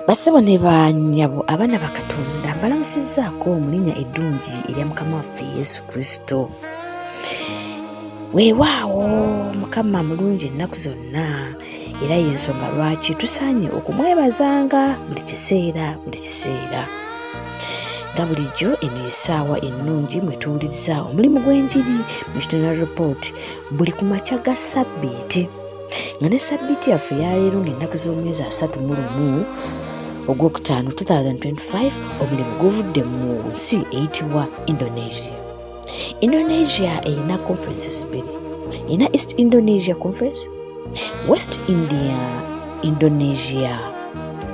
Bassebo ne bannyabo abaana ba Katonda mbalamusizzaako mu linnya eddungi erya Mukama waffe Yesu Kristo. Weewaawo Mukama mulungi ennaku zonna, era y'ensonga lwaki tusaanye okumwebazanga buli kiseera. Nga bulijjo eno essaawa ennungi mwe tuwuliriza omulimu gw'enjiri Missionary Report buli ku makya ga Ssabbiiti. Nga ne Ssabbiiti yaffe yaleero ng'ennaku z'omwezi 31 Ogwokutaano 2025 omulimu guvudde mu nsi eyitibwa Indonesia. Indonesia erina conferences bbiri. Erina East Indonesia Conference, West Indonesia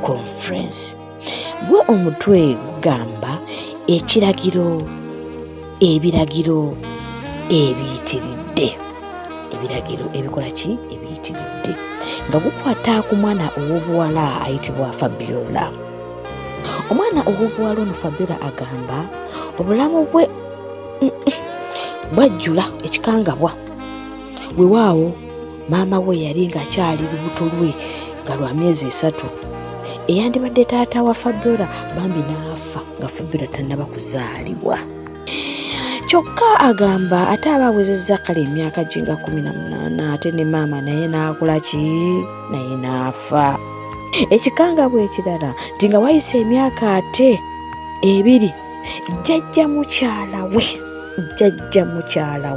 Conference. Gwe omutwe gugamba ebiragiro ebiyitiridde. Ebiragiro ebikola ki? Ebiyitiridde. Nga gukwata ku mwana ow'obuwala ayitibwa Fabiola. Omwana ow'obuwala ono Fabiola agamba obulamu bwe bwajjula ekikangabwa. Weewaawo maama we yali ng'akyali lubuto lwe nga lwa myezi 3. Eyandibadde taata wa Fabiola bambi n'afa nga Fabiola tannaba kuzaalibwa. Kyokka agamba ate abaawezezza kale emyaka ginga 18 ate ne maama naye n'akola ki? Naye n'afa. Ekikangabwa ekirala nti nga wayise emyaka ate 2 jjajja mukyala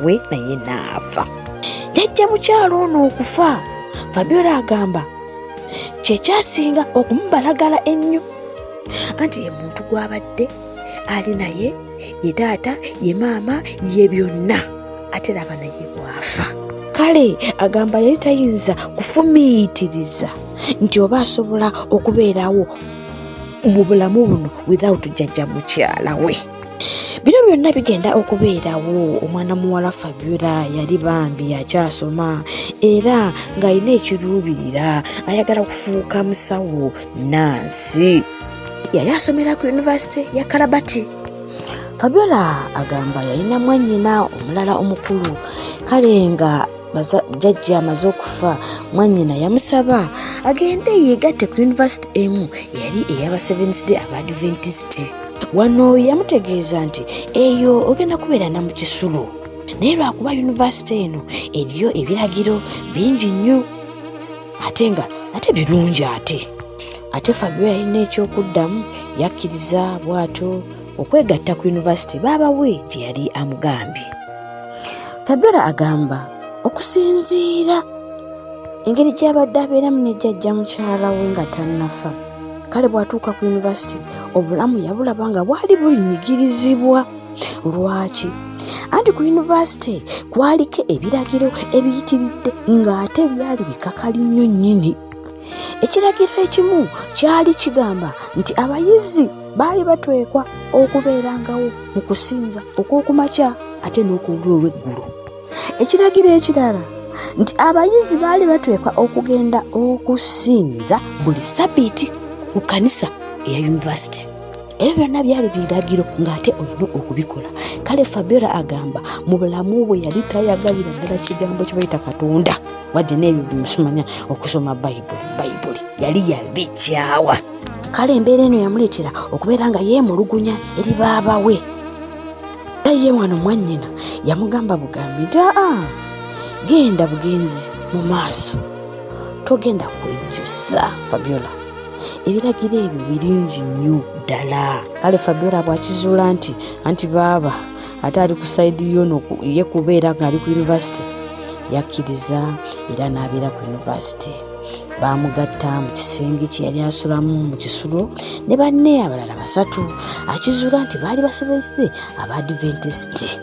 we naye n'afa. Jjajja mukyala ono okufa, Fabiola agamba kyekyasinga okumubalagala ennyo, anti ye muntu gw'abadde ali naye, ye taata, ye maama, ye byonna, ate laba naye bwafa. Kale agamba yali tayinza kufumiitiriza nti oba asobola okubeerawo mu bulamu buno without jjajja mukyala we. Bino byonna bigenda okubeerawo. Omwana muwala Fabiola yali bambi akyasoma era ng'alina ekiruubirira, ayagala kufuuka musawo nansi. Yali asomera ku University ya Karabati. Fabiola agamba yalina mwannyina omulala omukulu. Kale nga jjajja amaze okufa, mwannyina yamusaba agende yeegatte ku University emu eyali ey'aba Seventh Day Adventist. Wano yamutegeeza nti eyo ogenda kubeera na mu kisulo, naye lwakuba University eno eriyo ebiragiro bingi nnyo ate birungi. Ate Fabiola yalina ekyokuddamu, yakkiriza bw'atyo okwegatta ku University baabawe gye yali amugambye. Fabiola agamba okusinziira engeri gy'abadde abeeramu ne jjajja mukyala we nga tannafa, kale bw'atuuka ku University obulamu yabulaba nga bwali bulinyigirizibwa. Lwaki? Anti ku University kwaliko ebiragiro ebiyitiridde ng'ate byali bikakali nnyo nnyini. Ekiragiro ekimu kyali kigamba nti abayizi baali batwekwa okubeerangawo mu kusinza okw'okumakya ate n'okw'olweggulo. Ekiragiro ekirala nti abayizi baali batwekwa okugenda okusinza buli Ssabbiiti ku kanisa eya University. Ebyo byonna byali biragiro ng'ate olina okubikola. Kale Fabiola agamba mu bulamu bwe yali tayagalira ddala kigambo kye bayita Katonda, wadde n'ebyo bimusomanya okusoma Bayibuli yali yabikyawa. Kale embeera eno yamuleetera okubeera nga yeemulugunya eri baaba we. Ye mwana mwannyina yamugamba bugambi nti genda bugenzi mu maaso, togenda kwejjusa Fabiola. Ebiragiro ebyo birungi nnyo ddala. Kale Fabiola bw'akizuula nti baaba ate ali ku sayidi yono ye kubeera ng'ali ku University, yakkiriza era n'abeera ku University. Baamugatta mu kisenge kye yali asulamu mu kisulo ne banne abalala 3, akizuula nti baali ba Seventh Day Adventist.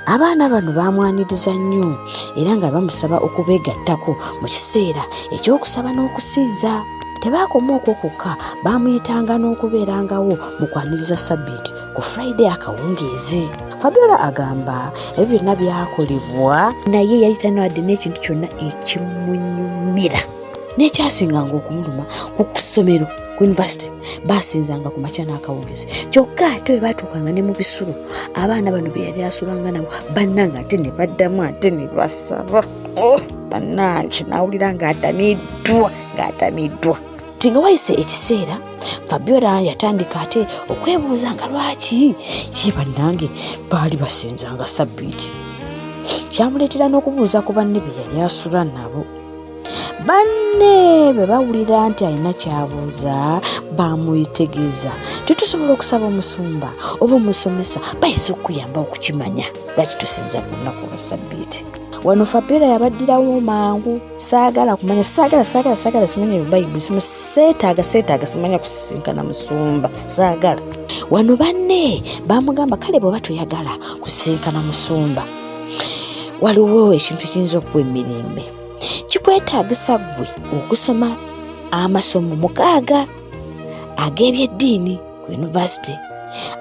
Abaana bano baamwaniriza nnyo era nga bamusaba okubeegattako mu kiseera eky'okusaba n'okusinza. Tebaakoma okwo kwokka, baamuyitanga n'okubeerangawo mu kwaniriza Ssabbiiti ku Friday akawungeezi. Fabiola agamba ebyo byonna byakolebwa naye yali tanawadde n'ekintu kyonna ekimunyumira. N'ekyasinganga okumuluma ku ssomero ku University baasinzanga ku makya n'akawungeezi. Kyokka ate bwe baatuukanga ne mu bisulo, abaana bano be yali asulanga nabo bannange ate ne baddamu ate ne basaba. Bannange nawulira ng'atamiddwa. Tinga wayise ekiseera Fabiola yatandika ate okwebuuza nga lwaki ye bannange baali basenzanga Ssabbiiti. Kyamuleetera n'okubuuza ku banne be yali asula nabo. Banne bwe bawulira nti alina kyabuuza bamuyitegeeza. Tetusobola okusaba omusumba oba omusomesa bayinza okuyamba okukimanya lwaki tusinza ku lunaku lwa Ssabbiiti. Wano Fabiola yabaddirawo mangu. Saagala kumanya, saagala simanya Bayibuli, seetaaga simanya kusisinkana musumba, saagala. Wano banne bamugamba kale bw'oba toyagala kusisinkana musumba, waliwo ekintu kiyinza okuwa emirembe. Kikwetaagisa ggwe okusoma amasomo 6 ag'ebyeddiini ku yunivasite.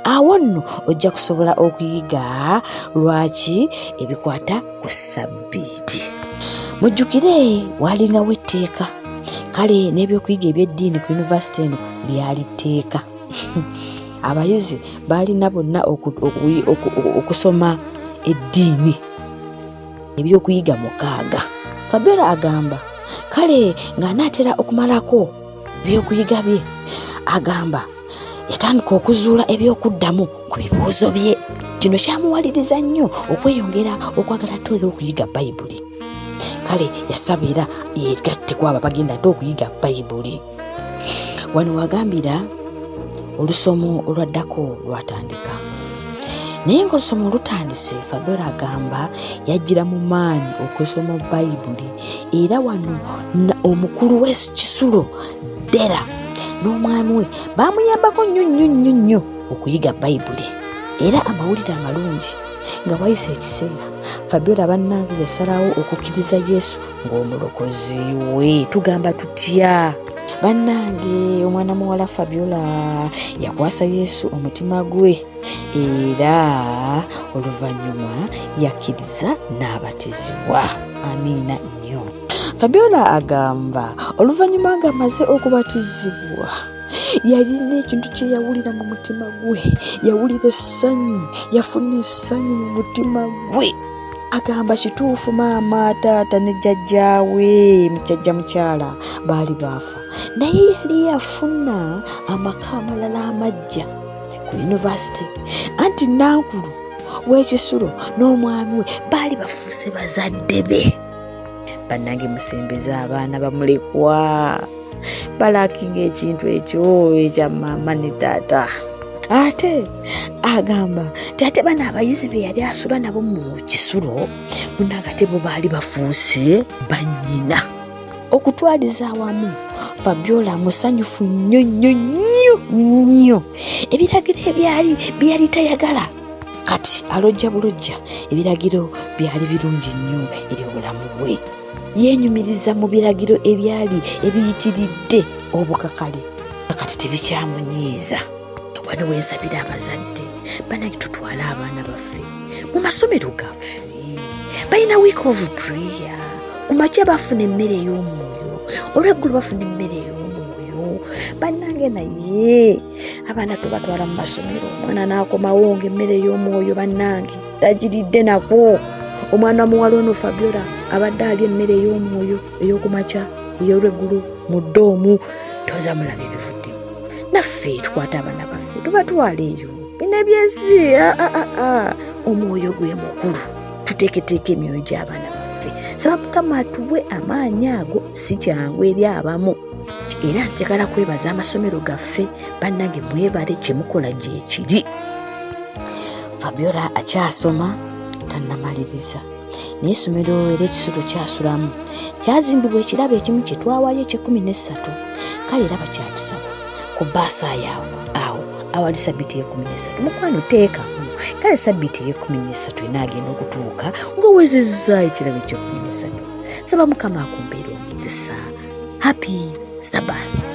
Awo nno ojja kusobola okuyiga lwaki ebikwata ku Ssabbiiti. Mujjukire walingawo etteeka, kale n'ebyokuyiga ebyeddiini ku yunivasite eno lyali tteeka. Abayizi balina bonna okusoma eddiini, ebyokuyiga 6. Fabiola agamba kale ng'anaatera okumalako ebyokuyiga bye, agamba yatandika okuzuula ebyokuddamu ku bibuuzo bye. Kino kyamuwaliriza nnyo okweyongera okwagala ate okuyiga Bayibuli. Kale yasabira yegatteko abo bagenda ate okuyiga Bayibuli. Wano wagambira olusomo olwaddako lwatandika. Naye ng'olusomo olutandise, Fabiola agamba yajjira mu maanyi okusoma Bayibuli. Era wano omukulu w'ekisulo Dera n'omwami we bamuyambako nnyo okuyiga Bayibuli. Era amawulire amalungi nga wayise ekiseera, Fabiola bannange yasalawo okukkiriza Yesu ng'omulokozi we. Tugamba tutya? Bannange, omwana muwala Fabiola yakwasa Yesu omutima gwe, era oluvannyuma yakkiriza n'abatizibwa. Amiina nnyo. Fabiola agamba oluvannyuma ng'amaze okubatizibwa yalina ekintu kye yawulira mu mutima gwe, yawulira essanyu, yafuna essanyu mu mutima gwe. Agamba kituufu maama, taata ne jjajjaawe mujjajja mukyala baali baafa, naye yali yafuna amaka amalala amajja ku yunivasite, anti nankulu w'ekisulo n'omwami we baali bafuuse bazadde be. Bannange musembeza abaana bamulekwa balakinga ekintu ekyo ekya maama ne taata. Ate agamba ate bano abayizi be yali asula nabo mu kisulo munaga te bo baali bafuuse bannyina. Okutwaliza awamu, Fabiola musanyufu nnyo. Ebiragiro byali tayagala kati alojja bulojja, ebiragiro byali birungi nnyo eri obulamu bwe. Yeenyumiriza mu biragiro ebyali ebiyitiridde obukakale, kati tebikyamunyiiza. Wano wensabira abazadde bannange tutwale abaana baffe mu masomero gaffe, balina week of prayer. Ku makya bafuna emmere ey'omwoyo, olw'eggulu bafuna emmere ey'omwoyo. Bannange naye abaana tubatwala mu masomero, omwana n'akomawo ng'emmere ey'omwoyo bannange tagiridde nako. Omwana muwala ono Fabiola abadde alya emmere ey'omwoyo ey'okumakya ey'olw'eggulu mu ddoomu, toza mulabe ebivuddemu. Naffe tukwata abaana baffe tubatwala eyo, bino ebyensi omwoyo gwe mukulu, tuteeketeeke emyoyo gy'abaana baffe. Saba Mukama atuwe amaanyi ago, si kyangu eri abamu. Era njagala kwebaza amasomero gaffe bannange, mwebale kye mukola gye kiri. Fabiola akyasoma tannamaliriza, naye essomero era ekisulo kyasulamu kyazimbibwa ekirabo ekimu kye twawaayo ekye13. Kale era bakyatusaba ku bbaasa awo awali Ssabbiiti ey'e13. Mukwano teekamu, kale Ssabbiiti ey'e13 enaagenda okutuuka ng'owezezza ekirabo ekye13. Saba Mukama akumbeera omukisa. Happy Sabbath.